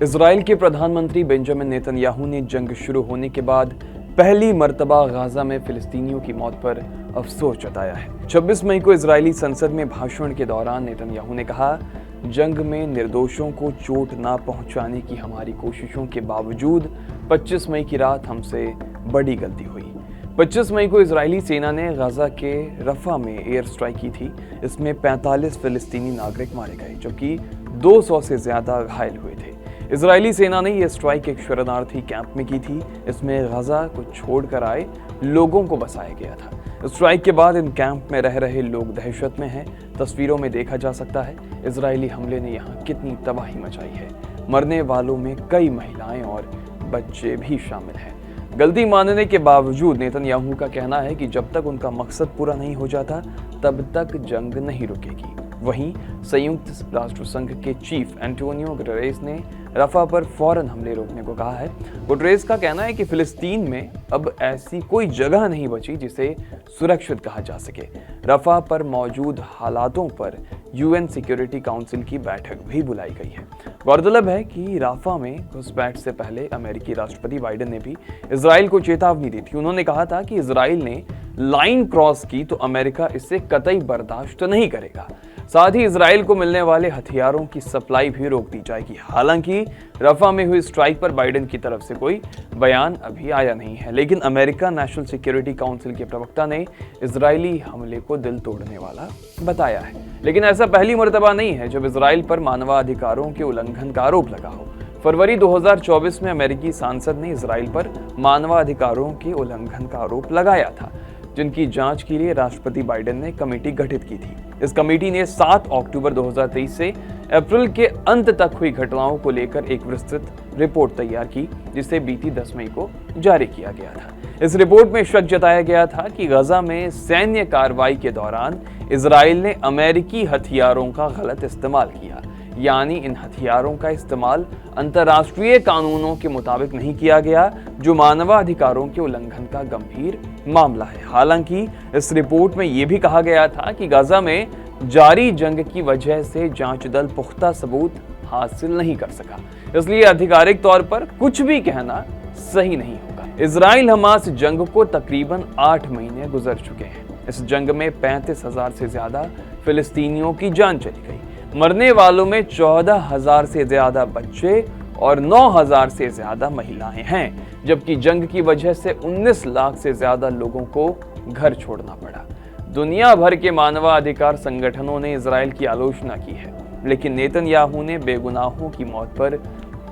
Israel के प्रधानमंत्री Benjamin Netanyahu ने जंग शुरू होने के बाद पहली मर्तबा गाजा में फिलिस्तीनियों की मौत पर अफसोस जताया है। 26 मई को इजरायली संसद में भाषण के दौरान नेतन्याहू ने कहा, जंग में निर्दोषों को चोट ना पहुंचाने की हमारी कोशिशों के बावजूद 25 मई की रात हमसे बड़ी गलती हुई। 25 मई को इजरायली सेना ने गाजा के रफा में एयर स्ट्राइक की थी। इसमें 45 फिलिस्तीनी नागरिक मारे गए, जबकि 200 से ज्यादा घायल हुए थे। इजरायली सेना ने यह स्ट्राइक एक शरणार्थी कैंप में की थी। इसमें गाजा को छोड़कर आए लोगों को बसाया गया था। स्ट्राइक के बाद इन कैंप में रह रहे लोग दहशत में हैं। तस्वीरों में देखा जा सकता है इजरायली हमले ने यहाँ कितनी तबाही मचाई है। मरने वालों में कई महिलाएं और बच्चे भी शामिल हैं। गलती मानने के बावजूद नेतन्याहू का कहना है कि जब तक उनका मकसद पूरा नहीं हो जाता तब तक जंग नहीं रुकेगी। वहीं संयुक्त राष्ट्र संघ के चीफ एंटोनियो गुटेरेस ने रफा पर फौरन हमले रोकने को कहा है। गुटेरेस का कहना है कि फिलिस्तीन में अब ऐसी कोई जगह नहीं बची जिसे सुरक्षित कहा जा सके। रफा पर मौजूद हालातों पर यूएन सिक्योरिटी काउंसिल की बैठक भी बुलाई गई है। गौरतलब है कि राफा में घुसपैठ से पहले अमेरिकी राष्ट्रपति बाइडेन ने भी इजराइल को चेतावनी दी थी। उन्होंने कहा था कि इजराइल ने लाइन क्रॉस की तो अमेरिका इसे कतई बर्दाश्त नहीं करेगा। साथ ही इजराइल को मिलने वाले हथियारों की सप्लाई भी रोक दी जाएगी। हालांकि रफा में हुई स्ट्राइक पर बाइडेन की तरफ से कोई बयान अभी आया नहीं है, लेकिन अमेरिका नेशनल सिक्योरिटी काउंसिल के प्रवक्ता ने इजरायली हमले को दिल तोड़ने वाला बताया है। लेकिन ऐसा पहली मर्तबा नहीं है जब इजराइल पर मानवाधिकारों के उल्लंघन का आरोप लगा हो। फरवरी 2024 में अमेरिकी सांसद ने इजराइल पर मानवाधिकारों के उल्लंघन का आरोप लगाया था, जिनकी जांच के लिए राष्ट्रपति बाइडेन ने कमेटी गठित की थी। इस कमेटी ने 7 अक्टूबर 2023 से अप्रैल के अंत तक हुई घटनाओं को लेकर एक विस्तृत रिपोर्ट तैयार की, जिसे बीती 10 मई को जारी किया गया था। इस रिपोर्ट में शक जताया गया था कि गाजा में सैन्य कार्रवाई के दौरान इजराइल ने अमेरिकी हथियारों का गलत इस्तेमाल किया, यानी इन हथियारों का इस्तेमाल अंतर्राष्ट्रीय कानूनों के मुताबिक नहीं किया गया, जो मानवाधिकारों के उल्लंघन का गंभीर मामला है। हालांकि इस रिपोर्ट में यह भी कहा गया था कि गाजा में जारी जंग की वजह से जांच दल पुख्ता सबूत हासिल नहीं कर सका, इसलिए आधिकारिक तौर पर कुछ भी कहना सही नहीं होगा। इजराइल हमास जंग को तकरीबन 8 महीने गुजर चुके हैं। इस जंग में 35,000 से ज्यादा फिलिस्तीनियों की जान चली गई। मरने वालों में 14,000 से ज्यादा बच्चे और 9,000 से ज्यादा महिलाएं हैं, जबकि जंग की वजह से 19 लाख से ज्यादा लोगों को घर छोड़ना पड़ा। दुनिया भर के मानवाधिकार संगठनों ने इजराइल की आलोचना की है, लेकिन नेतन्याहू ने बेगुनाहों की मौत पर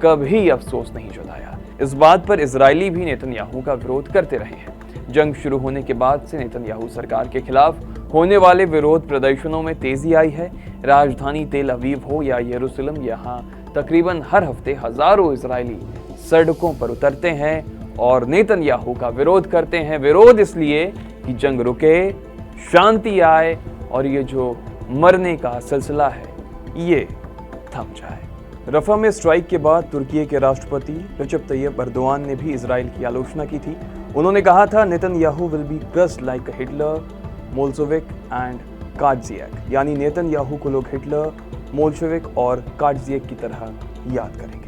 कभी अफसोस नहीं जताया। इस बात पर इजरायली भी नेतन्याहू का विरोध करते रहे हैं। जंग शुरू होने के बाद से नेतन्याहू सरकार के खिलाफ होने वाले विरोध प्रदर्शनों में तेजी आई है। राजधानी तेल अवीव हो या यरूशलेम, यहाँ तकरीबन हर हफ्ते हजारों इजरायली सड़कों पर उतरते हैं और नेतन्याहू का विरोध करते हैं। विरोध इसलिए कि जंग रुके, शांति आए और ये जो मरने का सिलसिला है ये थम जाए। रफा में स्ट्राइक के बाद तुर्की के राष्ट्रपति रजब तैयब अर्दोआन ने भी इजराइल की आलोचना की थी। उन्होंने कहा था, Netanyahu will be crushed like Hitler, मोल्सोविक एंड काटजिएक, यानी नेतन्याहू को लोग हिटलर, मोल्शेविक और काटजिएक की तरह याद करेंगे।